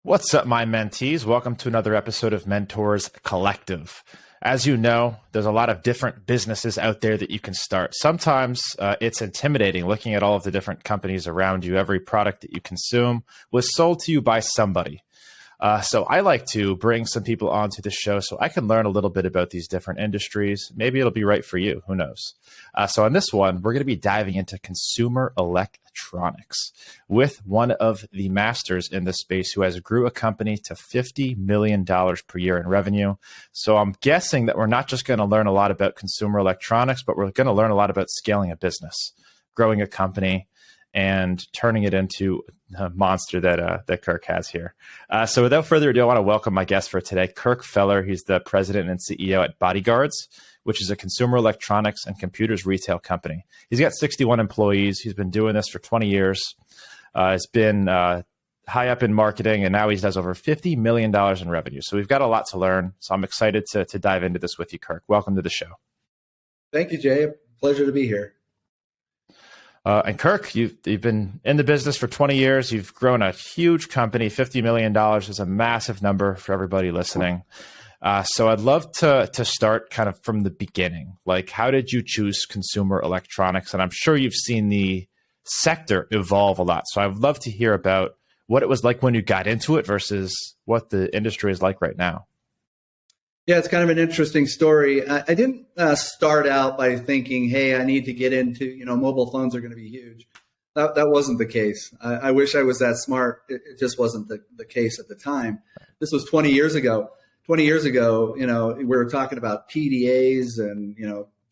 What's up, my mentees? Welcome to another episode of Mentors Collective. As you know, there's a lot of different businesses out there that you can start. Sometimes it's intimidating looking at all of the different companies around you. Every product that you consume was sold to you by somebody. So I like to bring some people onto the show so I can learn a little bit about these different industries. Maybe it'll be right for you. Who knows? So on this one, we're going to be diving into consumer electronics with one of the masters in this space who has grew a company to $50 million per year in revenue. So I'm guessing that we're not just going to learn a lot about consumer electronics, but we're going to learn a lot about scaling a business, growing a company, and turning it into a monster that Kirk has here. So without further ado, I want to welcome my guest for today, Kirk Feller. He's the president and CEO at Bodyguards, which is a consumer electronics and computers retail company. He's got 61 employees. He's been doing this for 20 years. He's been high up in marketing, and now he does over $50 million in revenue. So we've got a lot to learn. So I'm excited to dive into this with you, Kirk. Welcome to the show. Thank you, Jay. Pleasure to be here. And Kirk, you've been in the business for 20 years. You've grown a huge company. $50 million is a massive number for everybody listening. So I'd love to start kind of from the beginning. Like, how did you choose consumer electronics? And I'm sure you've seen the sector evolve a lot. So I'd love to hear about what it was like when you got into it versus what the industry is like right now. Yeah, it's kind of an interesting story. I didn't start out by thinking, hey, I need to get into, mobile phones are going to be huge. That wasn't the case. I wish I was that smart. It just wasn't the case at the time. This was 20 years ago. 20 years ago, we were talking about PDAs and,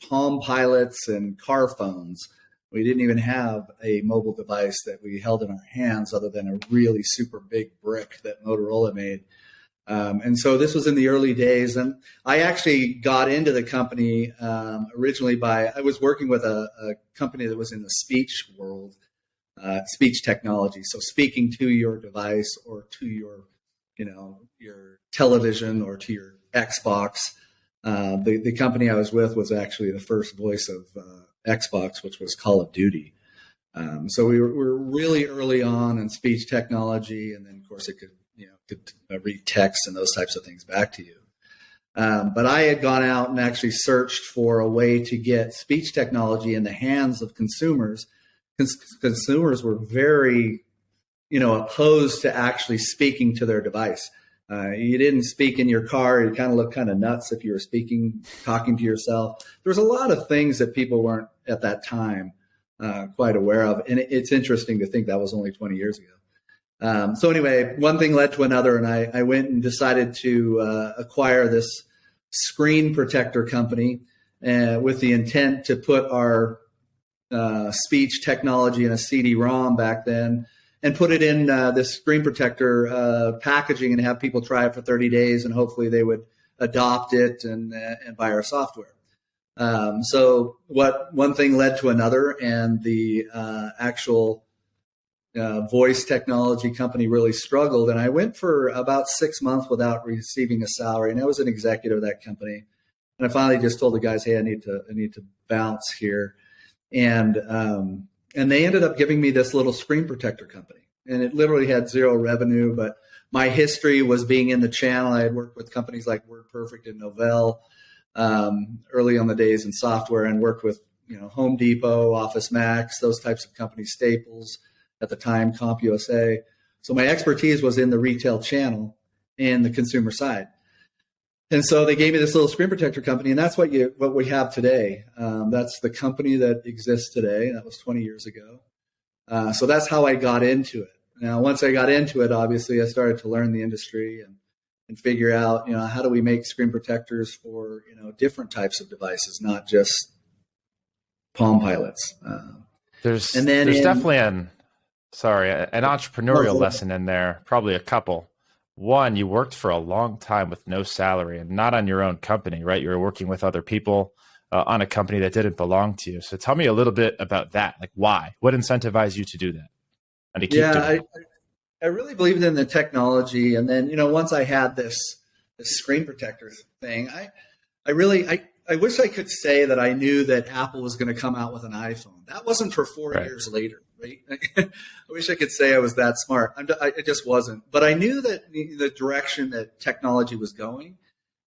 Palm Pilots and car phones. We didn't even have a mobile device that we held in our hands other than a really super big brick that Motorola made. And so this was in the early days. And I actually got into the company originally I was working with a company that was in the speech world, speech technology. So speaking to your device or to your television or to your Xbox. The company I was with was actually the first voice of Xbox, which was Call of Duty. So we were really early on in speech technology. And then, of course, it could read text and those types of things back to you. But I had gone out and actually searched for a way to get speech technology in the hands of consumers. Consumers were very, opposed to actually speaking to their device. You didn't speak in your car. You kind of looked kind of nuts if you were talking to yourself. There was a lot of things that people weren't at that time quite aware of. And it's interesting to think that was only 20 years ago. So anyway, one thing led to another, and I went and decided to acquire this screen protector company with the intent to put our speech technology in a CD-ROM back then and put it in this screen protector packaging and have people try it for 30 days, and hopefully they would adopt it and buy our software. So one thing led to another, and the actual voice technology company really struggled. And I went for about 6 months without receiving a salary. And I was an executive of that company. And I finally just told the guys, hey, I need to bounce here. And they ended up giving me this little screen protector company. And it literally had zero revenue, but my history was being in the channel. I had worked with companies like WordPerfect and Novell early on the days in software, and worked with, Home Depot, Office Max, those types of companies, Staples. At the time, CompUSA. So my expertise was in the retail channel and the consumer side. And so they gave me this little screen protector company, and that's what we have today. That's the company that exists today. That was 20 years ago. So that's how I got into it. Now, once I got into it, obviously, I started to learn the industry and figure out, how do we make screen protectors for, different types of devices, not just Palm Pilots. There's definitely an entrepreneurial lesson in there, probably a couple. One, you worked for a long time with no salary and not on your own company, right? You were working with other people on a company that didn't belong to you. So tell me a little bit about that. Like, why? What incentivized you to do that and to keep doing it? I really believed in the technology. And then, once I had this screen protector thing, I wish I could say that I knew that Apple was going to come out with an iPhone. That wasn't for 4 years later. great. I wish I could say I was that smart. I just wasn't. But I knew that the direction that technology was going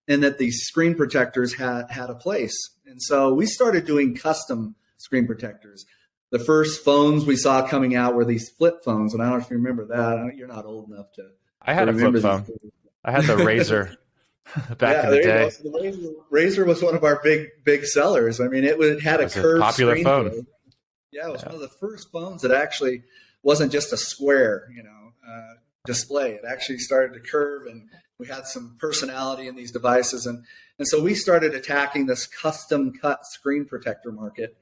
and that these screen protectors had a place. And so we started doing custom screen protectors. The first phones we saw coming out were these flip phones. And I don't know if you remember that. You're not old enough to. I had a flip phone. I had the Razor back in the day. So the Razor was one of our big sellers. I mean, it had a curved popular screen phone. phone. Yeah, it was one of the first phones that actually wasn't just a square, display. It actually started to curve, and we had some personality in these devices. And so we started attacking this custom cut screen protector market.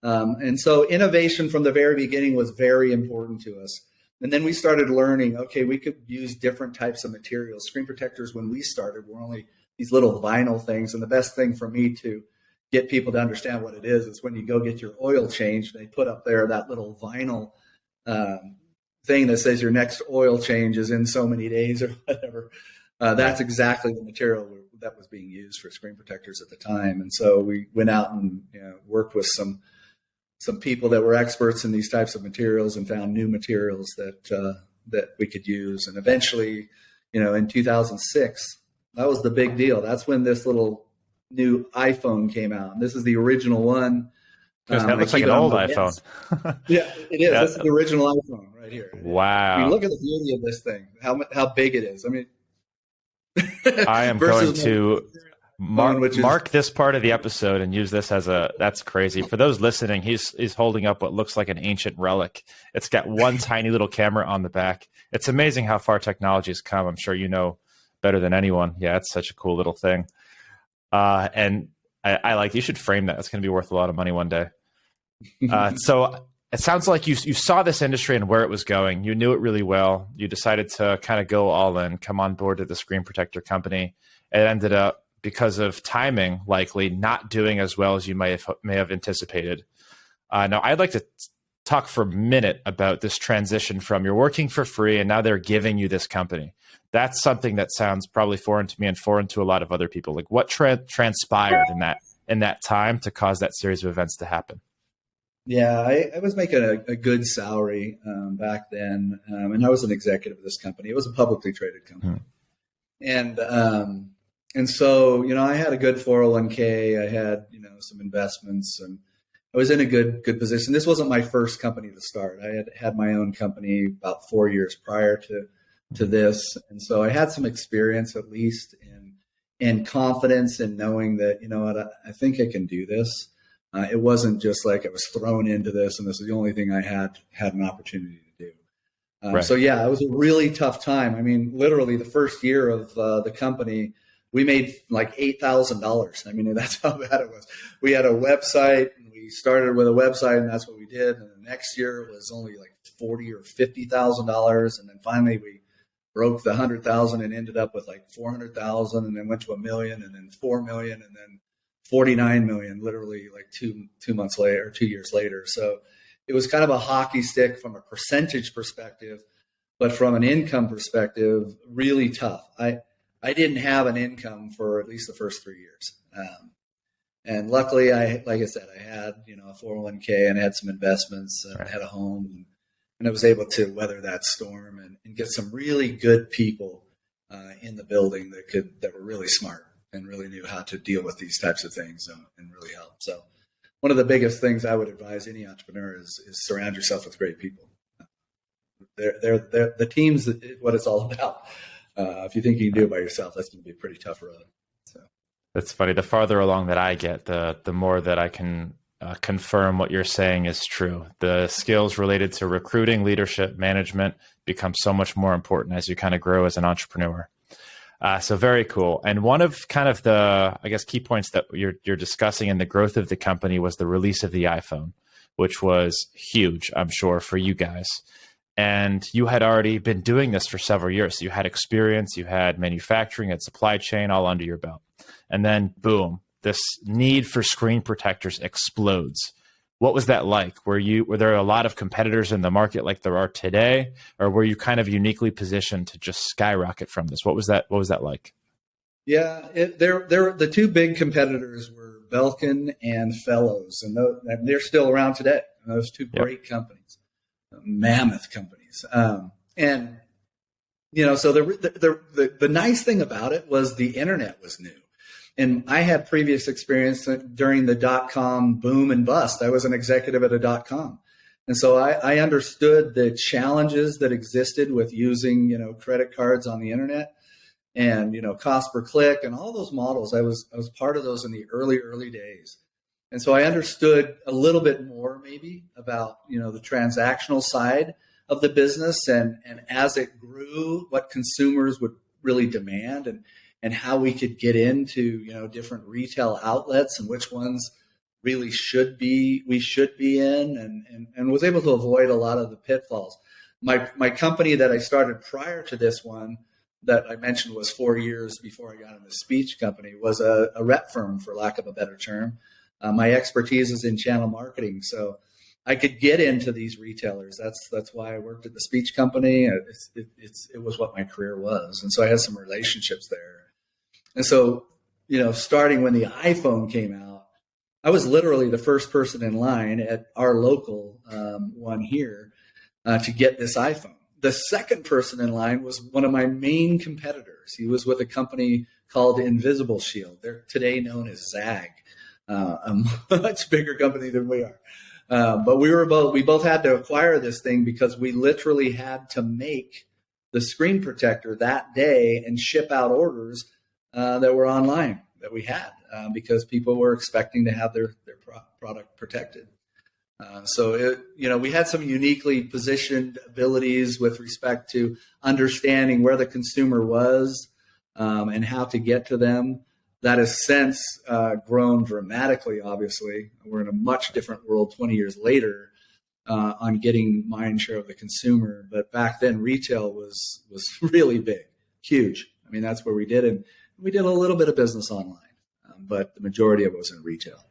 And so innovation from the very beginning was very important to us. And then we started learning, okay, we could use different types of materials. Screen protectors, when we started, were only these little vinyl things. And the best thing for me to get people to understand what it is when you go get your oil change, they put up there that little vinyl thing that says your next oil change is in so many days or whatever. That's exactly the material that was being used for screen protectors at the time. And so we went out and worked with some people that were experts in these types of materials and found new materials that we could use. And eventually, in 2006, that was the big deal. That's when this little new iPhone came out. And this is the original one. That looks like an old iPhone. Yeah, it is. Yeah. This is the original iPhone right here. Wow. I mean, look at the beauty of this thing, how big it is. I mean, I am going to mark this part of the episode and use this that's crazy. For those listening, he's holding up what looks like an ancient relic. It's got one tiny little camera on the back. It's amazing how far technology has come. I'm sure you know better than anyone. Yeah, it's such a cool little thing. And I like, you should frame that. It's going to be worth a lot of money one day. So it sounds like you saw this industry and where it was going. You knew it really well. You decided to kind of go all in, come on board to the screen protector company. It ended up, because of timing, likely not doing as well as you may have anticipated. Now, I'd like to talk for a minute about this transition from you're working for free and now they're giving you this company. That's something that sounds probably foreign to me and foreign to a lot of other people. Like, what transpired in that time to cause that series of events to happen? Yeah, I was making a good salary back then, and I was an executive of this company. It was a publicly traded company, and so I had a good 401k. I had some investments, and I was in a good position. This wasn't my first company to start. I had my own company about 4 years prior to this, and so I had some experience, at least, in confidence in knowing that I think I can do this. It wasn't just like I was thrown into this and this is the only thing I had an opportunity to do. Right. So yeah, it was a really tough time. I mean, literally the first year of the company, we made like $8,000. I mean, that's how bad it was. We had a website and we started with a website and that's what we did. And the next year it was only like $40,000 or $50,000. And then finally we broke the 100,000 and ended up with like 400,000 and then went to $1 million and then 4 million and then 49 million, literally like two months later, or 2 years later. So it was kind of a hockey stick from a percentage perspective, but from an income perspective, really tough. I didn't have an income for at least the first 3 years. And luckily like I said, I had, a 401k and I had some investments and I had a home and I was able to weather that storm and get some really good people in the building that were really smart and really knew how to deal with these types of things and really help. So one of the biggest things I would advise any entrepreneur is surround yourself with great people. They're the team's what it's all about. If you think you can do it by yourself, that's going to be a pretty tough road. So that's funny. The farther along that I get, the more that I can confirm what you're saying is true. The skills related to recruiting, leadership, management become so much more important as you kind of grow as an entrepreneur. So very cool. And one of kind of the, I guess, key points that you're discussing in the growth of the company was the release of the iPhone, which was huge, I'm sure, for you guys. And you had already been doing this for several years. You had experience, you had manufacturing and supply chain all under your belt. And then boom, this need for screen protectors explodes. What was that like? Were there a lot of competitors in the market like there are today, or were you kind of uniquely positioned to just skyrocket from this? What was that like? Yeah, the two big competitors were Belkin and Fellows, and they're still around today. Those two great companies. mammoth companies. And so the nice thing about it was the internet was new. And I had previous experience during the .com boom and bust. I was an executive at a .com. And so I understood the challenges that existed with using, credit cards on the internet and, cost per click and all those models. I was part of those in the early days. And so I understood a little bit more maybe about, the transactional side of the business and as it grew, what consumers would really demand and how we could get into, different retail outlets and which ones really we should be in and was able to avoid a lot of the pitfalls. My company that I started prior to this one that I mentioned was 4 years before I got in the speech company was a rep firm, for lack of a better term. My expertise is in channel marketing, so I could get into these retailers. That's why I worked at the speech company. It was what my career was, and so I had some relationships there. And so, starting when the iPhone came out, I was literally the first person in line at our local one here to get this iPhone. The second person in line was one of my main competitors. He was with a company called Invisible Shield. They're today known as Zag, a much bigger company than we are. But we both had to acquire this thing because we literally had to make the screen protector that day and ship out orders that were online that we had because people were expecting to have their product protected. So we had some uniquely positioned abilities with respect to understanding where the consumer was and how to get to them. That has since grown dramatically, obviously. We're in a much different world 20 years later on getting mind share of the consumer. But back then, retail was really big, huge. I mean, that's where we did it. And we did a little bit of business online, but the majority of it was in retail.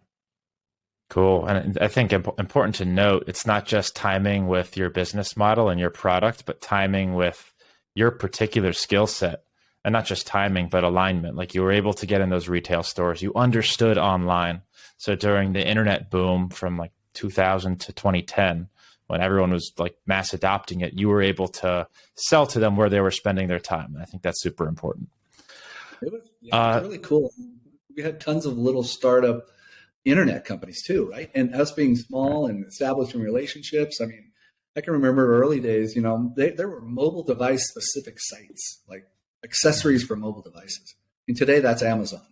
Cool. And I think important to note, it's not just timing with your business model and your product, but timing with your particular skill set. And not just timing, but alignment. Like you were able to get in those retail stores. You understood online. So during the internet boom from like 2000 to 2010, when everyone was like mass adopting it, you were able to sell to them where they were spending their time. And I think that's super important. It was really cool. We had tons of little startup internet companies too, right? And us being small and establishing relationships. I mean, I can remember early days, there were mobile device specific sites, like accessories for mobile devices. And today that's Amazon,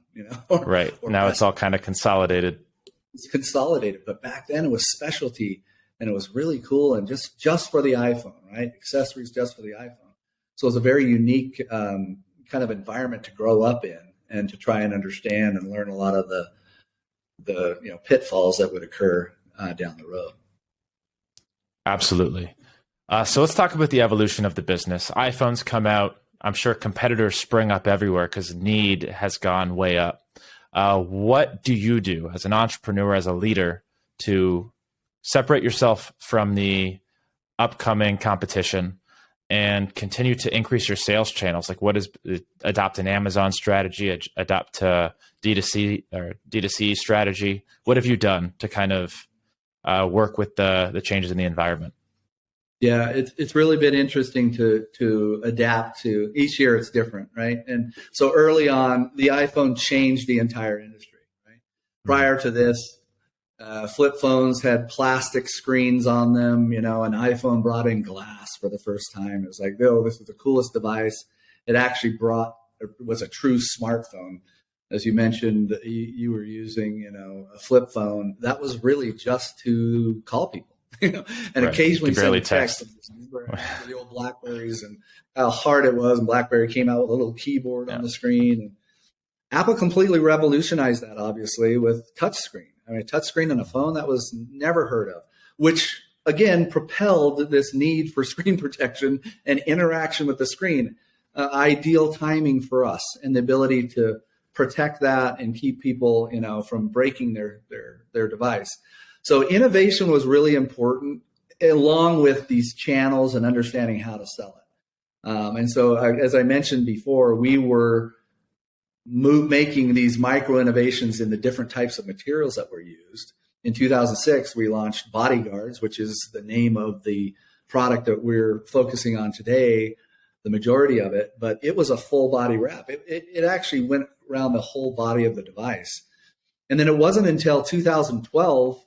Right. Now it's all kind of consolidated. It's consolidated, but back then it was specialty and it was really cool and just for the iPhone, right? Accessories just for the iPhone. So it was a very unique kind of environment to grow up in and to try and understand and learn a lot of the pitfalls that would occur down the road. Absolutely. So let's talk about the evolution of the business. iPhones come out. I'm sure competitors spring up everywhere because need has gone way up. What do you do as an entrepreneur, as a leader, to separate yourself from the upcoming competition and continue to increase your sales channels? Like what is adopt an Amazon strategy, adopt a D2C strategy? What have you done to kind of work with the changes in the environment? Yeah, it's really been interesting to adapt to. Each year it's different, right? And so early on, the iPhone changed the entire industry, right? Prior to this, flip phones had plastic screens on them, an iPhone brought in glass for the first time. It was like, oh, this is the coolest device. It actually was a true smartphone. As you mentioned, you were using, a flip phone. That was really just to call people. And right. Occasionally send a text. The old Blackberries and how hard it was. And BlackBerry came out with a little keyboard on the screen. And Apple completely revolutionized that, obviously, with touchscreen. I mean, a touchscreen on a phone, that was never heard of, which, again, propelled this need for screen protection and interaction with the screen. Ideal timing for us and the ability to protect that and keep people, from breaking their device. So innovation was really important, along with these channels and understanding how to sell it. And so, as I mentioned before, we were making these micro innovations in the different types of materials that were used. In 2006, we launched Bodyguards, which is the name of the product that we're focusing on today, the majority of it, but it was a full body wrap. It actually went around the whole body of the device. And then it wasn't until 2012,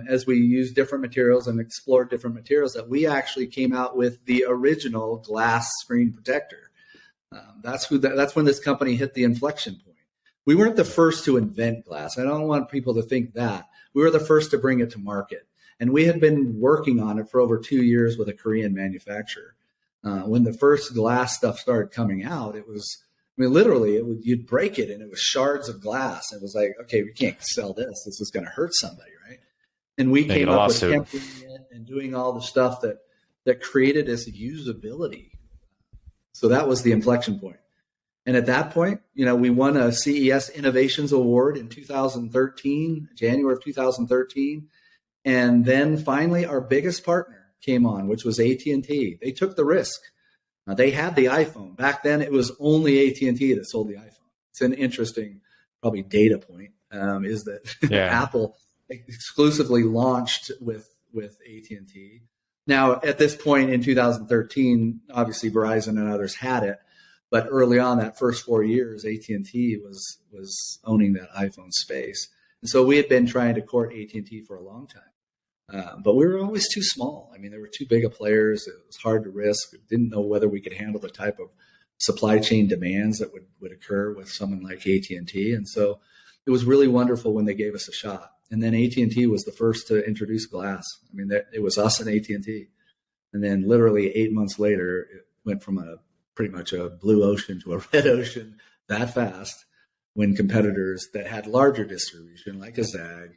as we used different materials and explored different materials, that we actually came out with the original glass screen protector. That's when this company hit the inflection point. We weren't the first to invent glass. I don't want people to think that. We were the first to bring it to market. And we had been working on it for over 2 years with a Korean manufacturer. When the first glass stuff started coming out, it was, I mean, literally, you'd break it and it was shards of glass. It was like, okay, we can't sell this. This is going to hurt somebody, right? And we came up with tempering it and doing all the stuff that created this usability. So that was the inflection point. And at that point, we won a CES Innovations Award in 2013, January of 2013. And then finally, our biggest partner came on, which was AT&T. They took the risk. They had the iPhone. Back then, it was only AT&T that sold the iPhone. It's an interesting, probably data point, is that Apple exclusively launched with AT&T. Now, at this point in 2013, obviously Verizon and others had it. But early on, that first 4 years, AT&T was owning that iPhone space. And so we had been trying to court AT&T for a long time. But we were always too small. I mean, there were too big of players. It was hard to risk. We didn't know whether we could handle the type of supply chain demands that would occur with someone like AT&T. And so it was really wonderful when they gave us a shot. And then AT&T was the first to introduce glass. I mean, it was us and AT&T. And then literally 8 months later, it went from pretty much a blue ocean to a red ocean that fast, when competitors that had larger distribution, like a ZAG,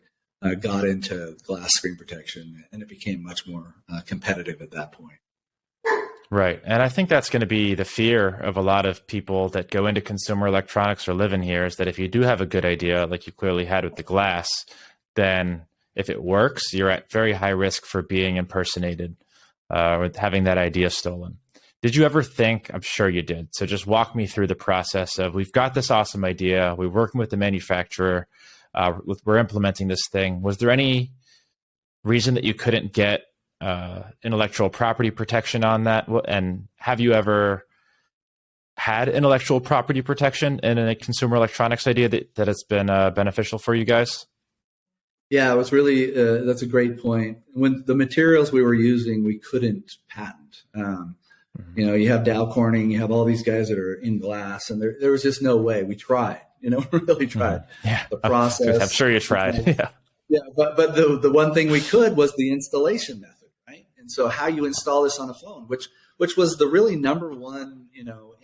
got into glass screen protection, and it became much more competitive at that point. Right. And I think that's going to be the fear of a lot of people that go into consumer electronics or live in here, is that if you do have a good idea, like you clearly had with the glass, then if it works, you're at very high risk for being impersonated or having that idea stolen. Did you ever think, I'm sure you did, so just walk me through the process of, we've got this awesome idea, we're working with the manufacturer, we're implementing this thing. Was there any reason that you couldn't get intellectual property protection on that? And have you ever had intellectual property protection in a consumer electronics idea that has been beneficial for you guys? Yeah, it was really, that's a great point. When the materials we were using, we couldn't patent. You have Dow Corning, you have all these guys that are in glass, and there was just no way. We tried, really tried. Yeah, the process. I'm sure you tried. Yeah, but the one thing we could was the installation method, right? And so how you install this on a phone, which was the really number one,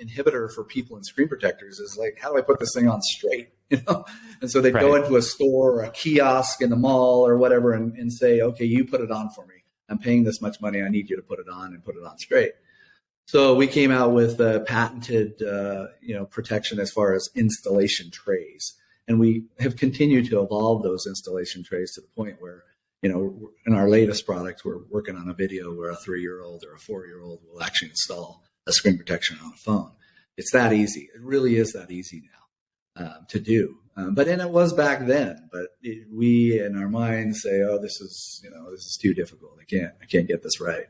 inhibitor for people in screen protectors, is like, how do I put this thing on straight? And so they'd go into a store or a kiosk in the mall or whatever and say, okay, you put it on for me. I'm paying this much money. I need you to put it on and put it on straight. So we came out with a patented, protection as far as installation trays. And we have continued to evolve those installation trays to the point where, in our latest product, we're working on a video where a 3-year-old or a 4-year-old will actually install a screen protection on a phone. It's that easy. It really is that easy now to do. But it was back then. But we, in our minds, say, "Oh, this is too difficult. I can't get this right."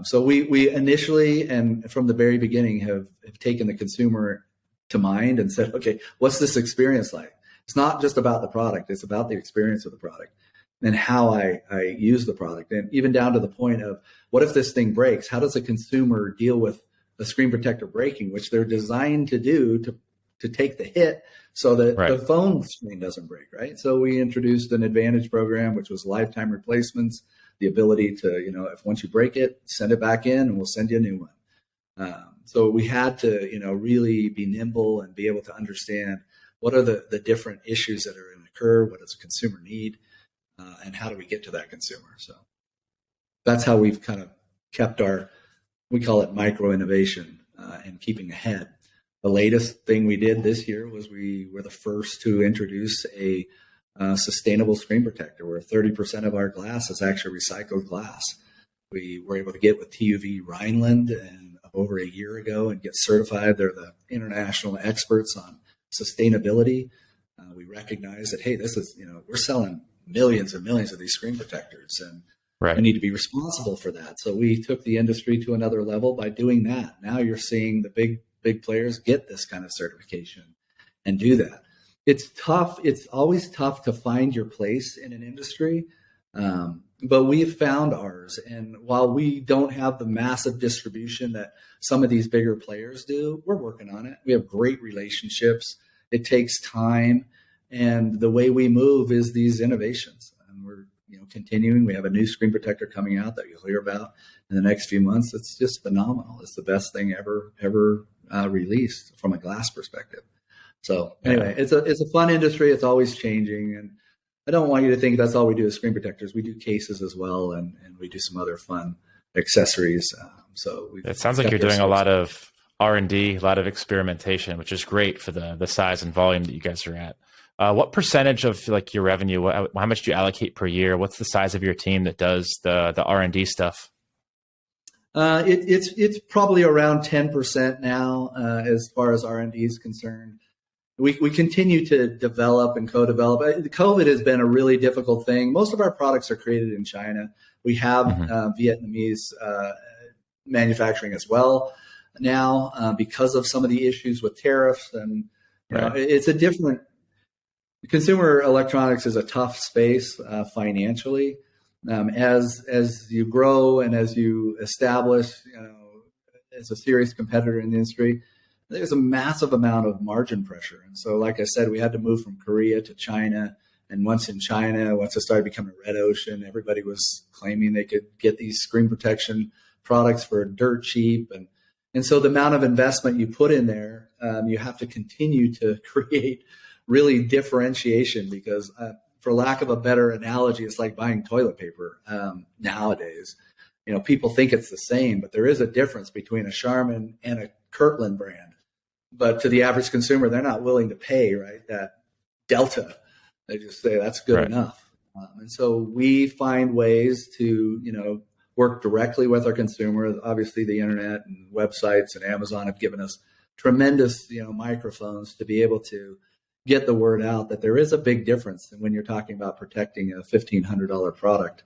So we initially and from the very beginning have taken the consumer to mind and said, okay, what's this experience like? It's not just about the product. It's about the experience of the product and how I use the product. And even down to the point of, what if this thing breaks? How does a consumer deal with a screen protector breaking, which they're designed to do to take the hit so that the phone screen doesn't break, right? So we introduced an Advantage program, which was lifetime replacements, the ability to, if once you break it, send it back in and we'll send you a new one. So we had to, really be nimble and be able to understand what are the different issues that are going to occur, what does a consumer need, and how do we get to that consumer. So that's how we've kind of kept we call it micro innovation and keeping ahead. The latest thing we did this year was we were the first to introduce a sustainable screen protector, where 30% of our glass is actually recycled glass. We were able to get with TUV Rhineland and over a year ago and get certified. They're the international experts on sustainability. We recognize that, hey, this is, we're selling millions and millions of these screen protectors, and Right. We need to be responsible for that. So we took the industry to another level by doing that. Now you're seeing the big players get this kind of certification and do that. It's tough. It's always tough to find your place in an industry. But we've found ours. And while we don't have the massive distribution that some of these bigger players do, we're working on it. We have great relationships. It takes time. And the way we move is these innovations. And we're continuing. We have a new screen protector coming out that you'll hear about in the next few months. It's just phenomenal. It's the best thing ever released from a glass perspective. So anyway, it's a fun industry. It's always changing. And I don't want you to think that's all we do is screen protectors. We do cases as well, and we do some other fun accessories. It sounds like you're doing a lot of R&D, a lot of experimentation, which is great for the size and volume that you guys are at. What percentage of like your revenue, how much do you allocate per year? What's the size of your team that does the R&D stuff? It's probably around 10% now as far as R&D is concerned. We continue to develop and co-develop. COVID has been a really difficult thing. Most of our products are created in China. We have Vietnamese manufacturing as well now because of some of the issues with tariffs. And it's a different consumer electronics is a tough space financially. As you grow and as you establish, as a serious competitor in the industry, there's a massive amount of margin pressure. And so, like I said, we had to move from Korea to China. And once in China, once it started becoming a red ocean, everybody was claiming they could get these screen protection products for dirt cheap. And so the amount of investment you put in there, you have to continue to create really differentiation because for lack of a better analogy, it's like buying toilet paper nowadays. People think it's the same, but there is a difference between a Charmin and a Kirkland brand. But to the average consumer, they're not willing to pay, right, that delta. They just say that's good enough. And so we find ways to, work directly with our consumer. Obviously, the internet and websites and Amazon have given us tremendous, microphones to be able to get the word out that there is a big difference when you're talking about protecting a $1,500 product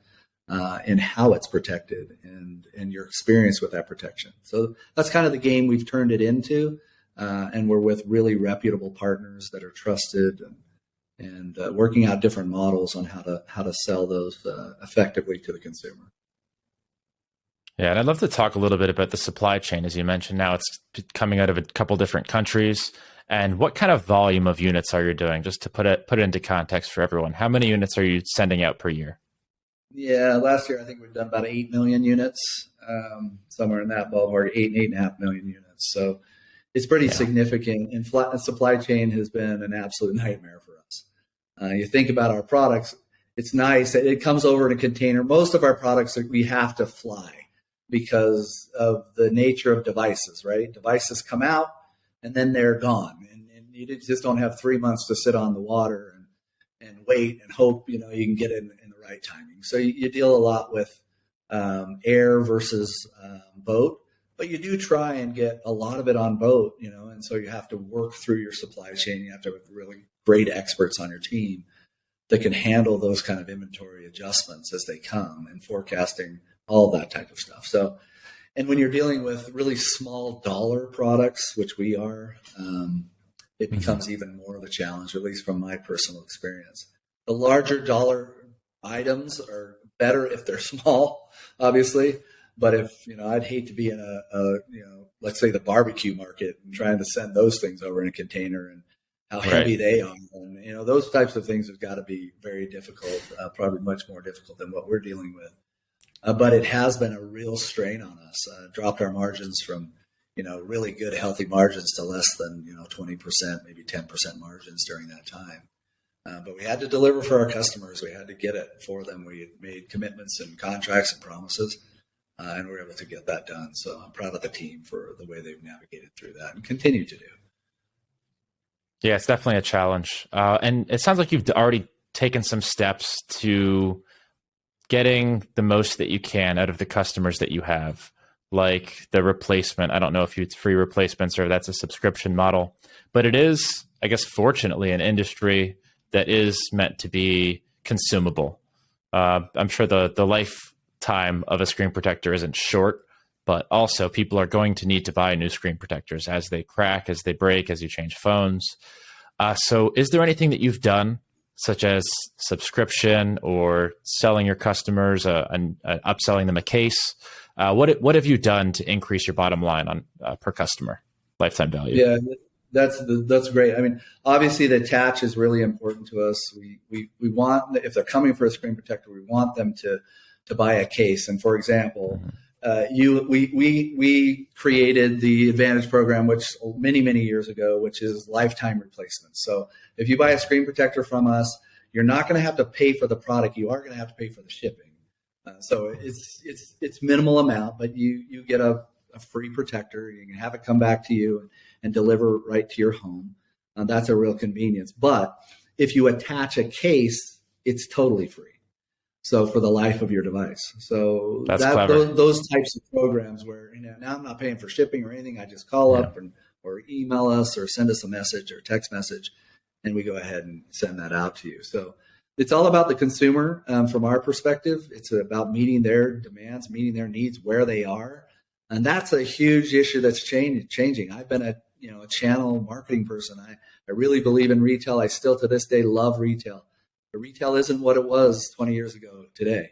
and how it's protected and your experience with that protection. So that's kind of the game we've turned it into. And we're with really reputable partners that are trusted and working out different models on how to sell those effectively to the consumer. Yeah, and I'd love to talk a little bit about the supply chain. As you mentioned, now it's coming out of a couple different countries. And what kind of volume of units are you doing? Just to put it into context for everyone, how many units are you sending out per year? Yeah, last year I think we've done about 8 million units, somewhere in that ballpark, 8.5 million units. So it's pretty significant. And supply chain has been an absolute nightmare for us. You think about our products, it's nice. It comes over in a container. Most of our products we have to fly because of the nature of devices, right? Devices come out and then they're gone. And you just don't have 3 months to sit on the water and wait and hope, you can get in the right timing. So you deal a lot with air versus boat, but you do try and get a lot of it on boat, and so you have to work through your supply chain. You have to have really great experts on your team that can handle those kind of inventory adjustments as they come and forecasting all that type of stuff. So, and when you're dealing with really small dollar products, which we are, it becomes even more of a challenge, at least from my personal experience. The larger dollar items are better if they're small, obviously. But if, I'd hate to be in a let's say the barbecue market and trying to send those things over in a container and how heavy they are. And, those types of things have got to be very difficult, probably much more difficult than what we're dealing with. But it has been a real strain on us, dropped our margins from, really good, healthy margins to less than, 20%, maybe 10% margins during that time. But we had to deliver for our customers. We had to get it for them. We had made commitments and contracts and promises, and we were able to get that done. So I'm proud of the team for the way they've navigated through that and continue to do. Yeah, it's definitely a challenge. And it sounds like you've already taken some steps to getting the most that you can out of the customers that you have, like the replacement. I don't know if it's free replacements or that's a subscription model, but it is, I guess, fortunately, an industry that is meant to be consumable. I'm sure the life lifetime of a screen protector isn't short, but also people are going to need to buy new screen protectors as they crack, as they break, as you change phones. So is there anything that you've done, such as subscription or selling your customers and upselling them a case? What have you done to increase your bottom line on per customer lifetime value? Yeah, that's great. I mean, obviously the attach is really important to us. We want, if they're coming for a screen protector, we want them to buy a case. And for example, we created the Advantage program, which many years ago, which is lifetime replacement. So if you buy a screen protector from us, you're not going to have to pay for the product. You are going to have to pay for the shipping. So it's minimal amount, but you get a free protector. You can have it come back to you and deliver right to your home. That's a real convenience. But if you attach a case, it's totally free. So for the life of your device. So those types of programs where now I'm not paying for shipping or anything. I just call up or email us or send us a message or text message, and we go ahead and send that out to you. So it's all about the consumer from our perspective. It's about meeting their demands, meeting their needs where they are. And that's a huge issue that's changing. I've been a channel marketing person. I really believe in retail. I still to this day love retail. But retail isn't what it was 20 years ago today.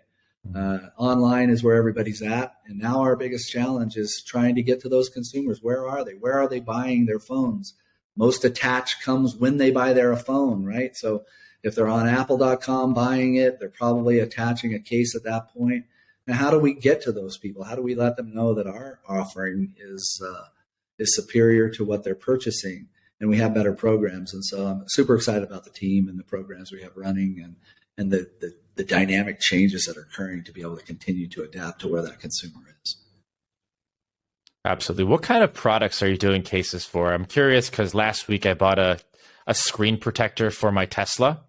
Online is where everybody's at. And now our biggest challenge is trying to get to those consumers. Where are they? Where are they buying their phones? Most attach comes when they buy their phone, right? So if they're on apple.com buying it, they're probably attaching a case at that point. Now, how do we get to those people? How do we let them know that our offering is superior to what they're purchasing? And we have better programs. And so I'm super excited about the team and the programs we have running and the dynamic changes that are occurring to be able to continue to adapt to where that consumer is. Absolutely. What kind of products are you doing cases for? I'm curious because last week I bought a screen protector for my Tesla.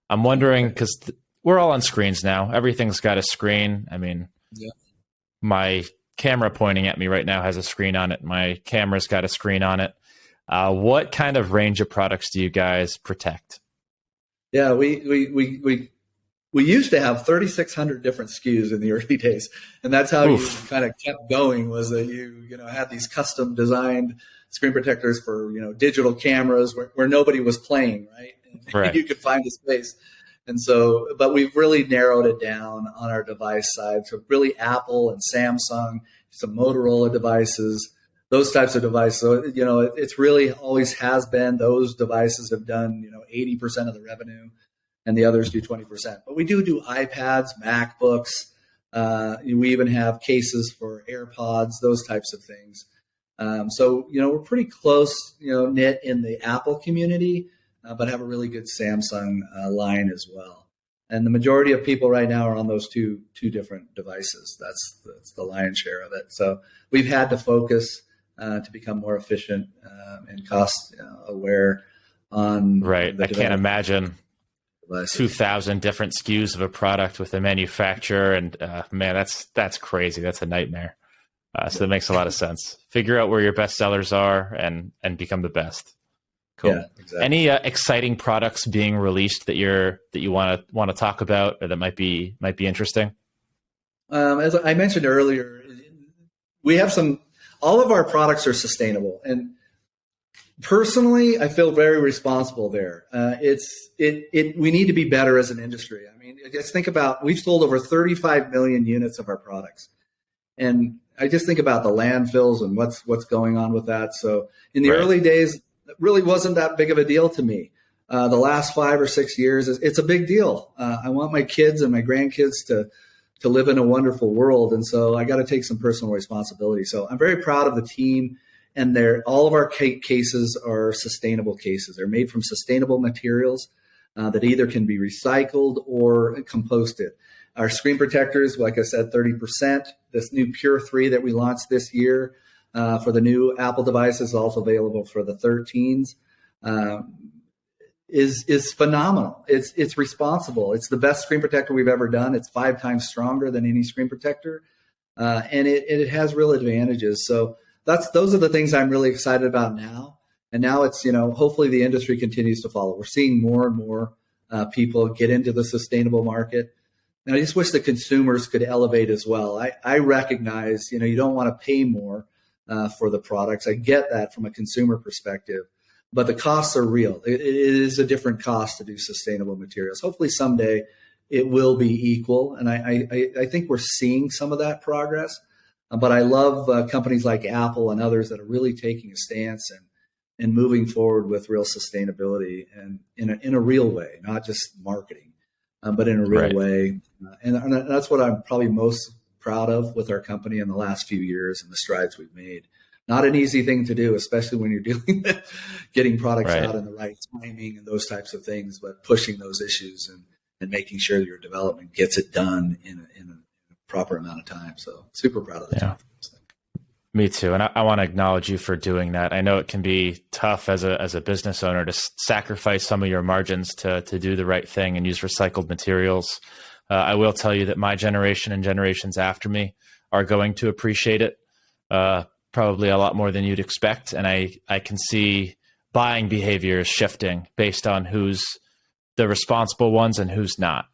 I'm wondering because we're all on screens now. Everything's got a screen. I mean, my camera pointing at me right now has a screen on it. My camera's got a screen on it. What kind of range of products do you guys protect? Yeah, we used to have 3,600 different SKUs in the early days, and that's how you kind of kept going. Was that you had these custom designed screen protectors for digital cameras where nobody was playing, right? And you could find a space. And so, but we've really narrowed it down on our device side. So really Apple and Samsung, some Motorola devices, those types of devices. So, it's really always has been those devices have done, 80% of the revenue and the others do 20%. But we do iPads, MacBooks. We even have cases for AirPods, those types of things. So, we're pretty close, knit in the Apple community, but have a really good Samsung line as well. And the majority of people right now are on those two different devices. That's the lion's share of it. So we've had to focus to become more efficient and cost aware on. Right. I can't imagine 2,000 different SKUs of a product with a manufacturer. And man, that's crazy. That's a nightmare. So that makes a lot of sense. Figure out where your best sellers are and become the best. Cool. Yeah, exactly. Any exciting products being released that you want to talk about or that might be interesting? As I mentioned earlier, we have all of our products are sustainable, and personally, I feel very responsible there. We need to be better as an industry. I mean, just think about, we've sold over 35 million units of our products, and I just think about the landfills and what's going on with that. So in the early days, it really wasn't that big of a deal to me. The last 5 or 6 years, it's a big deal. I want my kids and my grandkids to live in a wonderful world. And so I got to take some personal responsibility. So I'm very proud of the team, and all of our cases are sustainable cases. They're made from sustainable materials that either can be recycled or composted. Our screen protectors, like I said, 30%. This new Pure 3 that we launched this year for the new Apple devices, also available for the 13s, is phenomenal. It's responsible. It's the best screen protector we've ever done. It's 5 times stronger than any screen protector, and it has real advantages. So those are the things I'm really excited about now. And now it's hopefully the industry continues to follow. We're seeing more and more people get into the sustainable market. And I just wish the consumers could elevate as well. I recognize, you don't want to pay more for the products. I get that from a consumer perspective, but the costs are real. It is a different cost to do sustainable materials. Hopefully someday it will be equal. And I think we're seeing some of that progress. But I love companies like Apple and others that are really taking a stance and moving forward with real sustainability and in a real way, not just marketing, but in a real way. And that's what I'm probably most proud of with our company in the last few years and the strides we've made. Not an easy thing to do, especially when you're dealing with getting products out in the right timing and those types of things, but pushing those issues and making sure that your development gets it done in a proper amount of time. So super proud of that. Yeah. Me too. And I want to acknowledge you for doing that. I know it can be tough as a business owner to sacrifice some of your margins to do the right thing and use recycled materials. I will tell you that my generation and generations after me are going to appreciate it probably a lot more than you'd expect. And I can see buying behavior is shifting based on who's the responsible ones and who's not.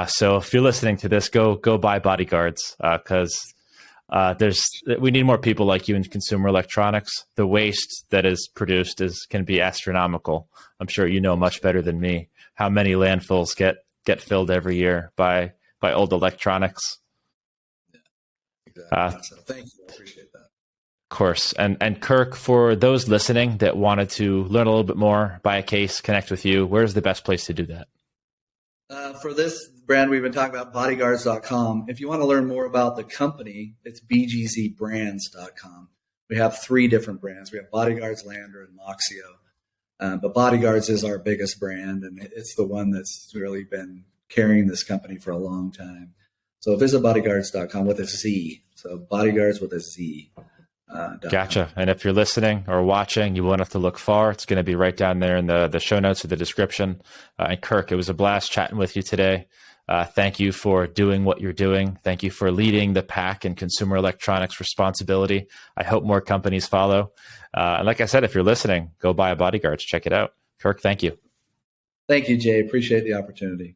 So if you're listening to this, go buy Bodyguards because we need more people like you in consumer electronics. The waste that is produced can be astronomical. I'm sure you know much better than me how many landfills get filled every year by old electronics. Yeah, exactly. So thank you. I appreciate that. Of course. And Kirk, for those listening that wanted to learn a little bit more, buy a case, connect with you, where's the best place to do that? For this brand we've been talking about, bodyguards.com. If you want to learn more about the company, it's bgzbrands.com. We have 3 different brands. We have Bodyguards, Lander, and Moxio. But Bodyguards is our biggest brand, and it's the one that's really been carrying this company for a long time. So visit bodyguards.com with a Z. So bodyguards with a Z. Gotcha. And if you're listening or watching, you won't have to look far. It's going to be right down there in the show notes or the description. And Kirk, it was a blast chatting with you today. Thank you for doing what you're doing. Thank you for leading the pack in consumer electronics responsibility. I hope more companies follow. And like I said, if you're listening, go buy a Bodyguards. Check it out. Kirk, thank you. Thank you, Jay. Appreciate the opportunity.